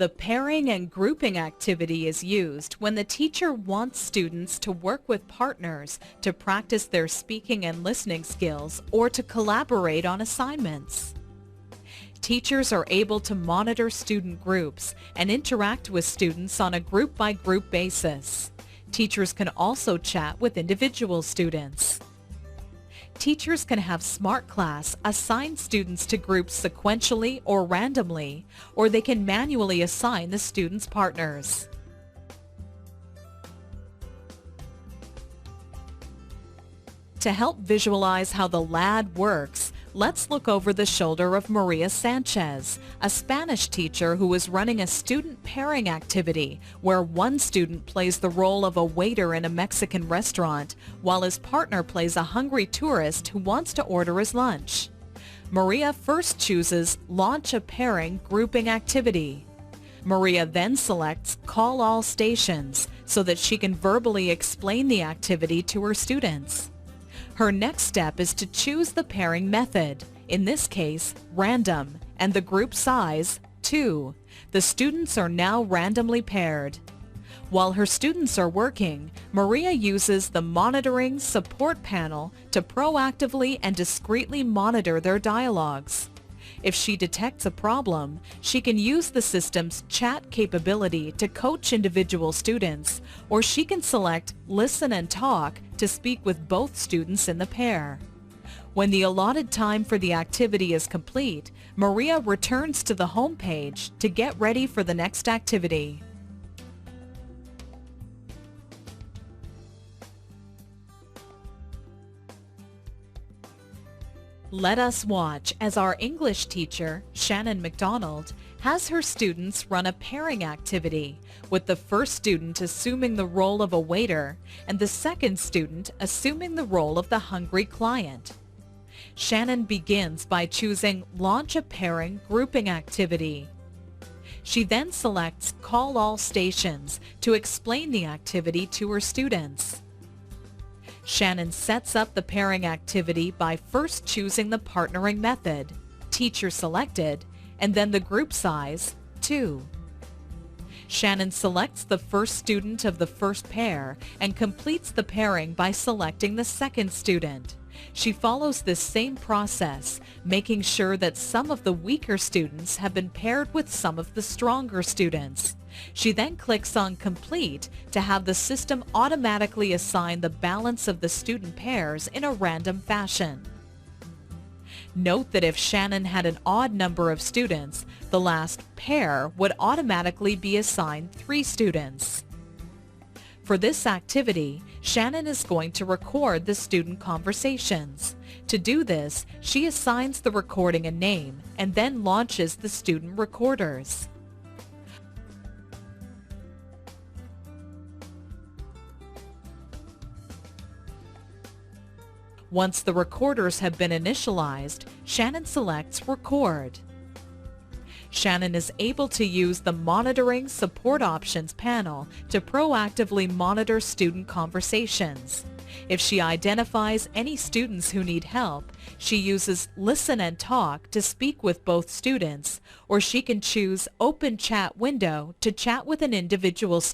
The pairing and grouping activity is used when the teacher wants students to work with partners to practice their speaking and listening skills or to collaborate on assignments. Teachers are able to monitor student groups and interact with students on a group-by-group basis. Teachers can also chat with individual students. Teachers can have SmartClass assign students to groups sequentially or randomly, or they can manually assign the students' partners. To help visualize how the LAD works, let's look over the shoulder of Maria Sanchez, a Spanish teacher who is running a student pairing activity where one student plays the role of a waiter in a Mexican restaurant while his partner plays a hungry tourist who wants to order his lunch. Maria first chooses Launch a Pairing Grouping Activity. Maria then selects Call All Stations so that she can verbally explain the activity to her students. Her next step is to choose the pairing method, in this case, random, and the group size, 2. The students are now randomly paired. While her students are working, Maria uses the Monitoring Support panel to proactively and discreetly monitor their dialogues. If she detects a problem, she can use the system's chat capability to coach individual students, or she can select Listen and Talk to speak with both students in the pair. When the allotted time for the activity is complete, Maria returns to the home page to get ready for the next activity. Let us watch as our English teacher, Shannon McDonald, has her students run a pairing activity, with the first student assuming the role of a waiter and the second student assuming the role of the hungry client. Shannon begins by choosing Launch a Pairing Grouping Activity. She then selects Call All Stations to explain the activity to her students. Shannon sets up the pairing activity by first choosing the partnering method, Teacher Selected, and then the group size, 2. Shannon selects the first student of the first pair and completes the pairing by selecting the second student. She follows this same process, making sure that some of the weaker students have been paired with some of the stronger students. She then clicks on Complete to have the system automatically assign the balance of the student pairs in a random fashion. Note that if Shannon had an odd number of students, the last pair would automatically be assigned 3 students. For this activity, Shannon is going to record the student conversations. To do this, she assigns the recording a name and then launches the student recorders. Once the recorders have been initialized, Shannon selects Record. Shannon is able to use the Monitoring Support Options panel to proactively monitor student conversations. If she identifies any students who need help, she uses Listen and Talk to speak with both students, or she can choose Open Chat Window to chat with an individual student.